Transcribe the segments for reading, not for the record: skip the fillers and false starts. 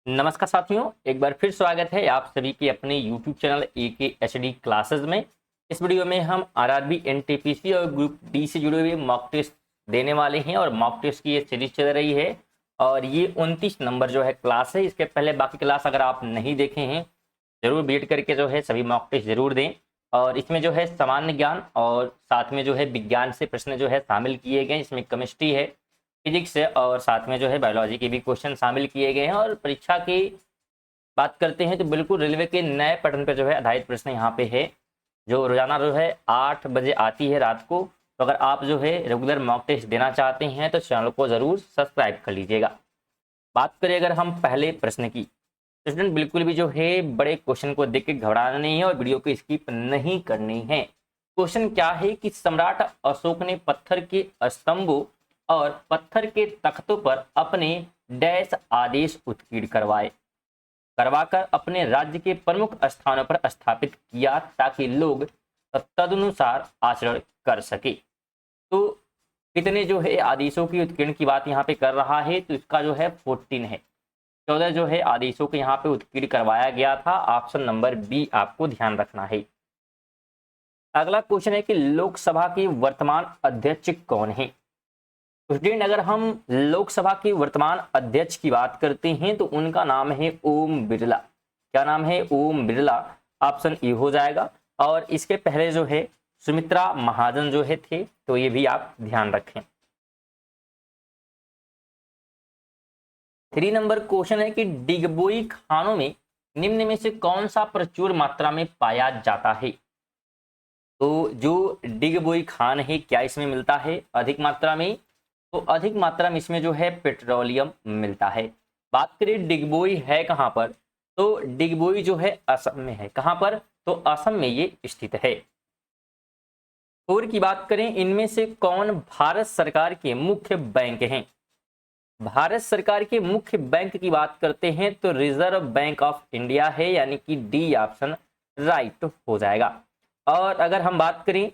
नमस्कार साथियों, एक बार फिर स्वागत है आप सभी के अपने YouTube चैनल AKHD क्लासेस में। इस वीडियो में हम आरआरबी एनटीपीसी और ग्रुप डी से जुड़े हुए मॉक टेस्ट देने वाले हैं और मॉक टेस्ट की ये सीरीज चल रही है और ये 29 नंबर जो है क्लास है। इसके पहले बाकी क्लास अगर आप नहीं देखे हैं जरूर वेट करके जो है सभी मॉक टेस्ट जरूर दें। और इसमें जो है सामान्य ज्ञान और साथ में जो है विज्ञान से प्रश्न जो है शामिल किए गए। इसमें केमिस्ट्री है, फिजिक्स है और साथ में जो है बायोलॉजी के भी क्वेश्चन शामिल किए गए हैं। और परीक्षा की बात करते हैं तो बिल्कुल रेलवे के नए पैटर्न पर जो है आधारित प्रश्न यहाँ पे है, जो रोजाना जो है 8 बजे आती है रात को। तो अगर आप जो है रेगुलर मॉक टेस्ट देना चाहते हैं तो चैनल को ज़रूर सब्सक्राइब कर लीजिएगा। बात करें अगर हम पहले प्रश्न की, तो स्टूडेंट बिल्कुल भी जो है बड़े क्वेश्चन को देख के घबराना नहीं है और वीडियो को स्किप नहीं करनी है। क्वेश्चन क्या है कि सम्राट अशोक ने पत्थर के स्तंभों और पत्थर के तख्तों पर अपने डैश आदेश उत्कीर्ण करवाकर अपने राज्य के प्रमुख स्थानों पर स्थापित किया ताकि लोग तदनुसार आचरण कर सके। तो कितने जो है आदेशों की उत्कीर्ण की बात यहाँ पे कर रहा है, तो इसका जो है 14 है, 14 जो है आदेशों को यहाँ पे उत्कीर्ण करवाया गया था। ऑप्शन नंबर बी आपको ध्यान रखना है। अगला क्वेश्चन है कि लोकसभा के वर्तमान अध्यक्ष कौन है। स्टूडेंट अगर हम लोकसभा के वर्तमान अध्यक्ष की बात करते हैं तो उनका नाम है ओम बिरला। क्या नाम है? ओम बिरला। ऑप्शन ए हो जाएगा। और इसके पहले जो है सुमित्रा महाजन जो है थे, तो ये भी आप ध्यान रखें। 3 नंबर क्वेश्चन है कि डिगबोई खानों में निम्न में से कौन सा प्रचुर मात्रा में पाया जाता है। तो जो डिगबोई खान है क्या इसमें मिलता है अधिक मात्रा में? तो अधिक मात्रा में इसमें जो है पेट्रोलियम मिलता है। बात करें डिगबोई है कहां पर, तो डिगबोई जो है असम में है। कहां पर? तो असम में ये स्थित है। और की बात करें इनमें से कौन भारत सरकार के मुख्य बैंक हैं। भारत सरकार के मुख्य बैंक की बात करते हैं तो रिजर्व बैंक ऑफ इंडिया है, यानी कि डी ऑप्शन राइट हो जाएगा। और अगर हम बात करें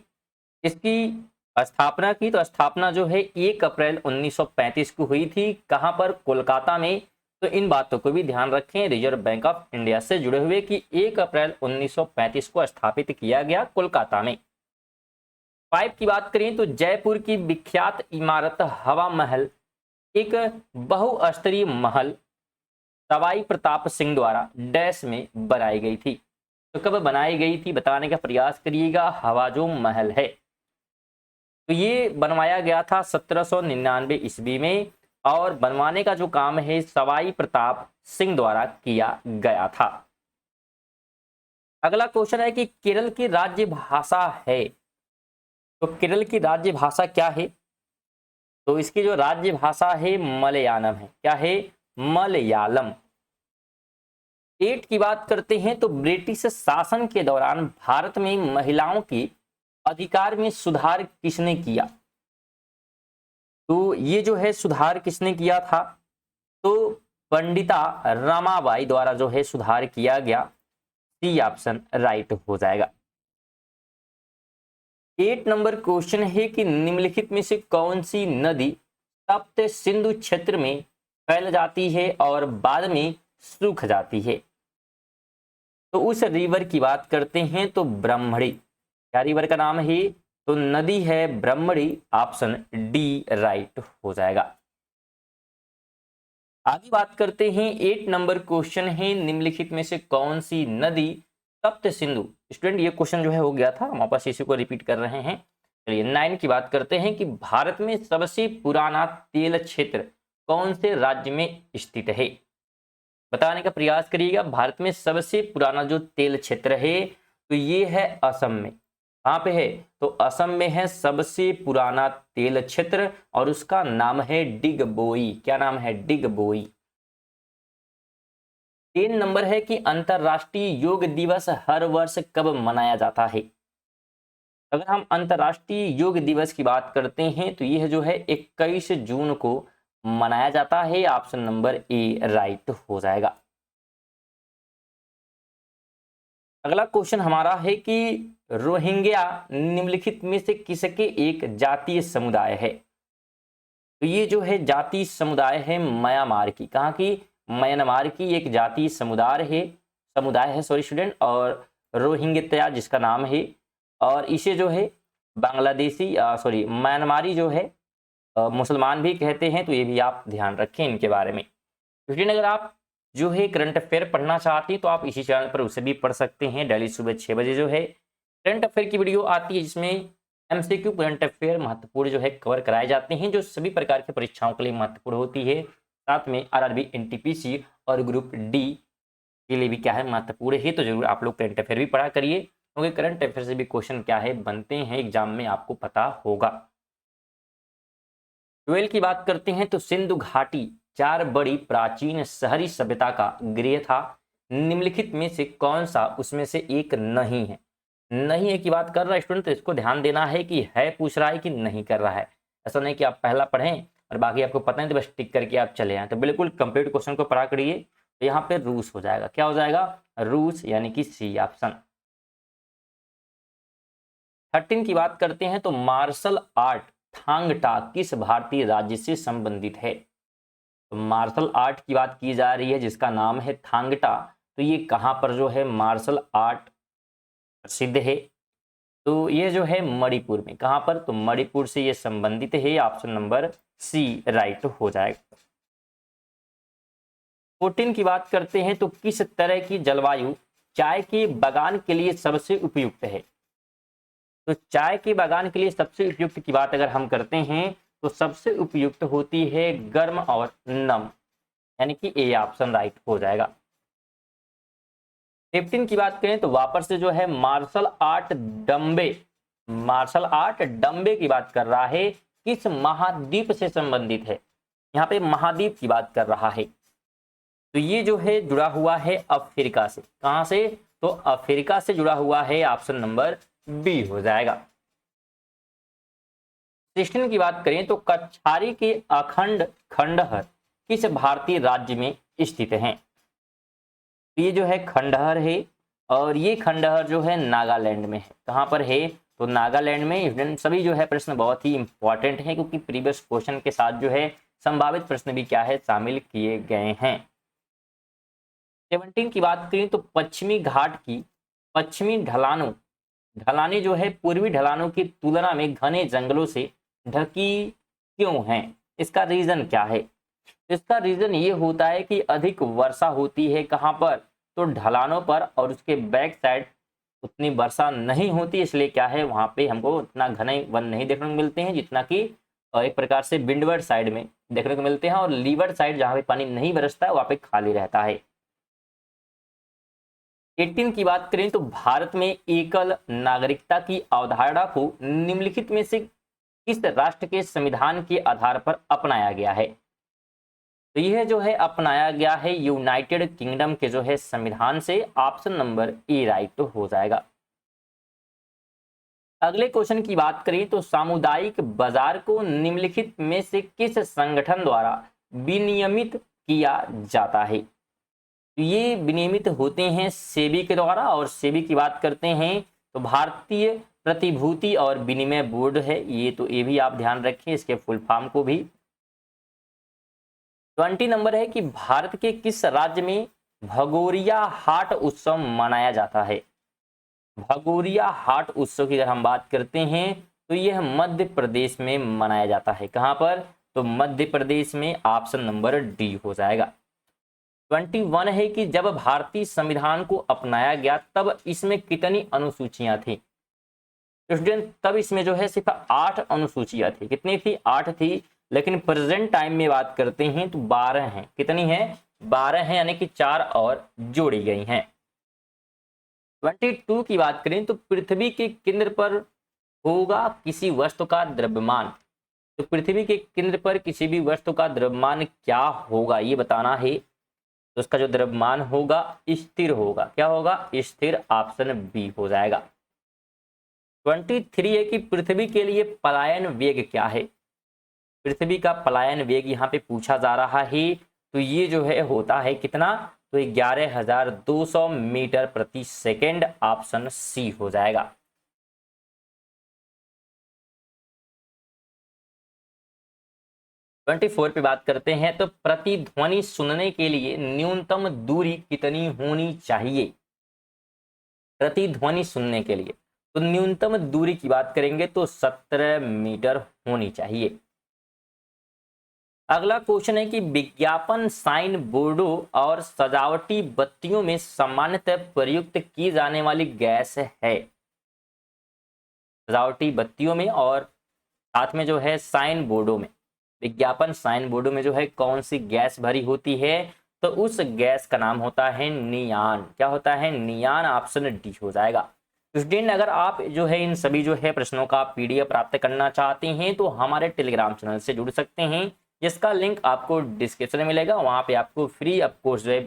इसकी स्थापना की, तो स्थापना जो है 1 अप्रैल 1935 को हुई थी। कहां पर? कोलकाता में। तो इन बातों को भी ध्यान रखें रिजर्व बैंक ऑफ इंडिया से जुड़े हुए कि 1 अप्रैल 1935 को स्थापित किया गया कोलकाता में। 5 की बात करें तो जयपुर की विख्यात इमारत हवा महल एक बहुस्तरीय महल सवाई प्रताप सिंह द्वारा डैश में बनाई गई थी। तो कब बनाई गई थी बताने का प्रयास करिएगा। हवा जो महल है तो ये बनवाया गया था 1799 ईस्वी में और बनवाने का जो काम है सवाई प्रताप सिंह द्वारा किया गया था। अगला क्वेश्चन है कि केरल की राज्य भाषा है, तो केरल की राज्य भाषा क्या है। तो इसकी जो राज्य भाषा है मलयालम है। क्या है? मलयालम। 8 की बात करते हैं तो ब्रिटिश शासन के दौरान भारत में महिलाओं की अधिकार में सुधार किसने किया। तो ये जो है सुधार किसने किया था, तो पंडिता रमाबाई द्वारा जो है सुधार किया गया। सी ऑप्शन राइट हो जाएगा। 8 नंबर क्वेश्चन है कि निम्नलिखित में से कौन सी नदी सप्त सिंधु क्षेत्र में फैल जाती है और बाद में सूख जाती है। तो उस रिवर की बात करते हैं तो ब्रह्मणी। क्या रिवर का नाम है? तो नदी है ब्रह्मणी। ऑप्शन डी राइट हो जाएगा। आगे बात करते हैं 8 नंबर क्वेश्चन है निम्नलिखित में से कौन सी नदी सप्त सिंधु। स्टूडेंट ये क्वेश्चन जो है हो गया था, हम वापस इसी को रिपीट कर रहे हैं। चलिए 9 की बात करते हैं कि भारत में सबसे पुराना तेल क्षेत्र कौन से राज्य में स्थित है। बताने का प्रयास करिएगा। भारत में सबसे पुराना जो तेल क्षेत्र है तो ये है असम में। कहां पे है? तो असम में है सबसे पुराना तेल क्षेत्र और उसका नाम है डिगबोई। क्या नाम है? डिगबोई। 3 नंबर है कि अंतरराष्ट्रीय योग दिवस हर वर्ष कब मनाया जाता है। अगर हम अंतरराष्ट्रीय योग दिवस की बात करते हैं तो यह जो है 21 जून को मनाया जाता है। ऑप्शन नंबर ए राइट हो जाएगा। अगला क्वेश्चन हमारा है कि रोहिंग्या निम्नलिखित में से किसके एक जातीय समुदाय है। तो ये जो है जातीय समुदाय है म्यांमार की। कहाँ की? म्यांमार की एक जाति समुदाय है सॉरी स्टूडेंट, और रोहिंग्या जिसका नाम है, और इसे जो है बांग्लादेशी म्यांमारी जो है मुसलमान भी कहते हैं, तो ये भी आप ध्यान रखें इनके बारे में। स्टूडेंट अगर आप जो है करंट अफेयर पढ़ना चाहते हैं तो आप इसी चैनल पर उसे भी पढ़ सकते हैं। डेली सुबह 6 बजे जो है करंट अफेयर की वीडियो आती है, जिसमें एमसीक्यू करंट अफेयर महत्वपूर्ण जो है कवर कराए जाते हैं, जो सभी प्रकार की परीक्षाओं के लिए महत्वपूर्ण होती है। साथ में आरआरबी, एनटीपीसी और ग्रुप डी के लिए भी क्या है महत्वपूर्ण है। तो जरूर आप लोग करंट अफेयर भी पढ़ा करिए, क्योंकि करंट अफेयर से भी क्वेश्चन क्या है बनते हैं एग्जाम में, आपको पता होगा। 12 की बात करते हैं तो सिंधु घाटी 4 बड़ी प्राचीन शहरी सभ्यता का गृह था, निम्नलिखित में से कौन सा उसमें से एक नहीं है। नहीं है की बात कर रहा है स्टूडेंट, तो इसको ध्यान देना है कि है पूछ रहा है कि नहीं कर रहा है। ऐसा नहीं कि आप पहला पढ़ें और बाकी आपको पता नहीं तो बस टिक करके आप चले आए, तो बिल्कुल कंप्लीट क्वेश्चन को पढ़ा करिए। तो यहाँ पे रूस हो जाएगा, क्या हो जाएगा, रूस, यानी कि सी ऑप्शन। 13 की बात करते हैं तो मार्शल आर्ट थांग टा किस भारतीय राज्य से संबंधित है। तो मार्शल आर्ट की बात की जा रही है जिसका नाम है थांग टा, तो ये कहाँ पर जो है मार्शल आर्ट प्रसिद्ध है। तो ये जो है मणिपुर में, कहाँ पर, तो मणिपुर से ये संबंधित है। ऑप्शन नंबर सी राइट हो जाएगा। 14 की बात करते हैं तो किस तरह की जलवायु चाय के बागान के लिए सबसे उपयुक्त है। तो चाय के बागान के लिए सबसे उपयुक्त की बात अगर हम करते हैं तो सबसे उपयुक्त होती है गर्म और नम, यानी कि ए ऑप्शन राइट हो जाएगा। 15 की बात करें तो वापस से जो है मार्शल आर्ट डम्बे की बात कर रहा है, किस महाद्वीप से संबंधित है। यहाँ पे महाद्वीप की बात कर रहा है, तो ये जो है जुड़ा हुआ है अफ्रीका से। कहां से, तो अफ्रीका से जुड़ा हुआ है। ऑप्शन नंबर बी हो जाएगा। 16 की बात करें तो कछारी के अखंड खंडहर किस भारतीय राज्य में स्थित हैं। ये जो है खंडहर है, और ये खंडहर जो है नागालैंड में है। कहां पर है, तो नागालैंड में। सभी जो है प्रश्न बहुत ही इंपॉर्टेंट है, क्योंकि प्रीवियस क्वेश्चन के साथ जो है संभावित प्रश्न भी क्या है शामिल किए गए हैं। 17 की बात करें तो पश्चिमी घाट की पश्चिमी ढलानें जो है पूर्वी ढलानों की तुलना में घने जंगलों से ढकी क्यों हैं, इसका रीजन क्या है। इसका रीजन ये होता है कि अधिक वर्षा होती है कहां पर, तो ढलानों पर, और उसके बैक साइड उतनी वर्षा नहीं होती, इसलिए क्या है वहां पे हमको उतना घने वन नहीं देखने को मिलते हैं जितना कि एक प्रकार से विंडवर्ड साइड में देखने को मिलते हैं, और लीवर्ड साइड जहां पे पानी नहीं बरसता है वहां पे खाली रहता है। 18 की बात करें तो भारत में एकल नागरिकता की अवधारणा को निम्नलिखित में से किस राष्ट्र के संविधान के आधार पर अपनाया गया है। तो यह जो है अपनाया गया है यूनाइटेड किंगडम के जो है संविधान से। ऑप्शन नंबर ए राइट हो जाएगा। अगले क्वेश्चन की बात करें तो सामुदायिक बाजार को निम्नलिखित में से किस संगठन द्वारा विनियमित किया जाता है। ये विनियमित होते हैं सेबी के द्वारा, और सेबी की बात करते हैं तो भारतीय प्रतिभूति और विनिमय बोर्ड है ये, तो ये भी आप ध्यान रखें इसके फुल फॉर्म को भी। 20 नंबर है कि भारत के किस राज्य में भगोरिया हाट उत्सव मनाया जाता है। भगोरिया हाट उत्सव की अगर हम बात करते हैं तो यह मध्य प्रदेश में मनाया जाता है। कहां पर, तो मध्य प्रदेश में। ऑप्शन नंबर डी हो जाएगा। 21 है कि जब भारतीय संविधान को अपनाया गया तब इसमें कितनी अनुसूचियां थी। स्टूडेंट तब इसमें जो है सिर्फ 8 अनुसूचियां थी। कितनी थी, 8 थी, लेकिन प्रेजेंट टाइम में बात करते हैं तो 12 हैं। कितनी है, 12 हैं, यानी कि 4 और जोड़ी गई हैं। 22 की बात करें तो पृथ्वी के केंद्र पर होगा किसी वस्तु का द्रव्यमान। तो पृथ्वी के केंद्र पर किसी भी वस्तु का द्रव्यमान क्या होगा ये बताना है। तो उसका जो द्रव्यमान होगा स्थिर होगा। क्या होगा, स्थिर। ऑप्शन बी हो जाएगा। 23 है कि पृथ्वी के लिए पलायन वेग क्या है। पृथ्वी का पलायन वेग यहाँ पे पूछा जा रहा है, तो ये जो है होता है कितना, तो 11,200 मीटर प्रति सेकेंड। ऑप्शन सी हो जाएगा। 24 पे बात करते हैं, तो प्रतिध्वनि सुनने के लिए न्यूनतम दूरी कितनी होनी चाहिए? प्रतिध्वनि सुनने के लिए तो न्यूनतम दूरी की बात करेंगे तो 17 मीटर होनी चाहिए। अगला क्वेश्चन है कि विज्ञापन साइन बोर्डों और सजावटी बत्तियों में सामान्यतः प्रयुक्त की जाने वाली गैस है। सजावटी बत्तियों में और साथ में जो है साइन बोर्डों में, विज्ञापन साइन बोर्डों में जो है कौन सी गैस भरी होती है? तो उस गैस का नाम होता है नियान। क्या होता है? नियान। ऑप्शन डी हो जाएगा। स्टूडेंट, अगर आप जो है इन सभी जो है प्रश्नों का पीडीएफ प्राप्त करना चाहते हैं तो हमारे टेलीग्राम चैनल से जुड़ सकते हैं, जिसका लिंक आपको डिस्क्रिप्शन में मिलेगा। वहां पे आपको फ्री ऑफ कोर्स जो है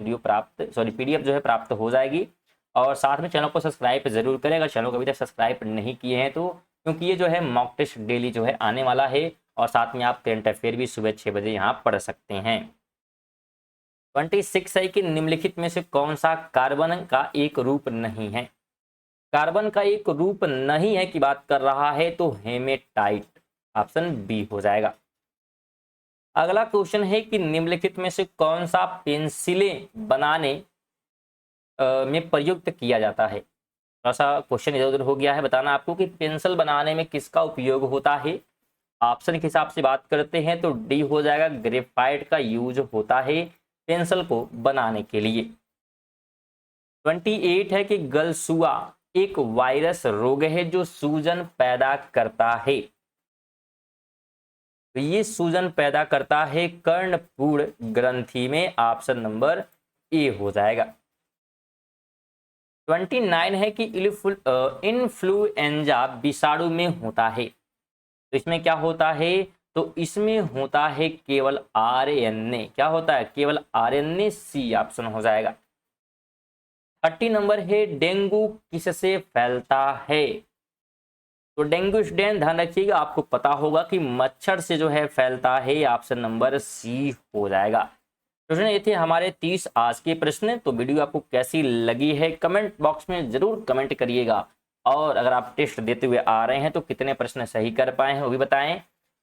पीडीएफ जो है प्राप्त हो जाएगी। और साथ में चैनल को सब्सक्राइब जरूर करें अगर चैनल को अभी तक सब्सक्राइब नहीं किए हैं तो, क्योंकि ये जो है मॉक टेस्ट डेली जो है आने वाला है। और साथ में आप करंट अफेयर भी सुबह 6 बजे यहाँ पढ़ सकते हैं। 26 है कि निम्नलिखित में से कौन सा कार्बन का एक रूप नहीं है? कार्बन का एक रूप नहीं है की बात कर रहा है तो हेमेटाइट। ऑप्शन बी हो जाएगा। अगला क्वेश्चन है कि निम्नलिखित में से कौन सा पेंसिलें बनाने में प्रयुक्त किया जाता है? थोड़ा सा क्वेश्चन इधर उधर हो गया है, बताना आपको कि पेंसिल बनाने में किसका उपयोग होता है। ऑप्शन के हिसाब से बात करते हैं तो डी हो जाएगा, ग्रेफाइट का यूज होता है पेंसिल को बनाने के लिए। 28 है कि गलसुआ एक वायरस रोग है जो सूजन पैदा करता है। तो ये सूजन पैदा करता है कर्णपूर्ण ग्रंथि में। ऑप्शन नंबर ए हो जाएगा। 29 है कि इन्फ्लुएंजा विषाणु में होता है। तो इसमें क्या होता है? तो इसमें होता है केवल आरएनए। क्या होता है? केवल आरएनए। सी ऑप्शन हो जाएगा। 30 नंबर है डेंगू किससे फैलता है? तो डेंगू स्टूडेंट ध्यान रखिएगा, आपको पता होगा कि मच्छर से जो है फैलता है। ऑप्शन नंबर सी हो जाएगा। तो ये थे हमारे 30 आज के प्रश्न। तो वीडियो आपको कैसी लगी है कमेंट बॉक्स में जरूर कमेंट करिएगा। और अगर आप टेस्ट देते हुए आ रहे हैं तो कितने प्रश्न सही कर पाए हैं वो भी बताएं।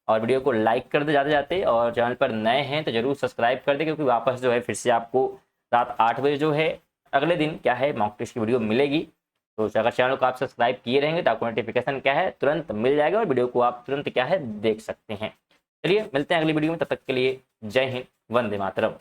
और वीडियो को लाइक कर दे जाते जाते, और चैनल पर नए हैं तो जरूर सब्सक्राइब कर दे, क्योंकि वापस जो है फिर से आपको रात 8 बजे जो है अगले दिन क्या है मॉक टेस्ट की वीडियो मिलेगी। तो अगर चैनल को आप सब्सक्राइब किए रहेंगे तो आपको नोटिफिकेशन क्या है तुरंत मिल जाएगा और वीडियो को आप तुरंत क्या है देख सकते हैं। चलिए मिलते हैं अगली वीडियो में, तब तक के लिए जय हिंद, वंदे मातरम।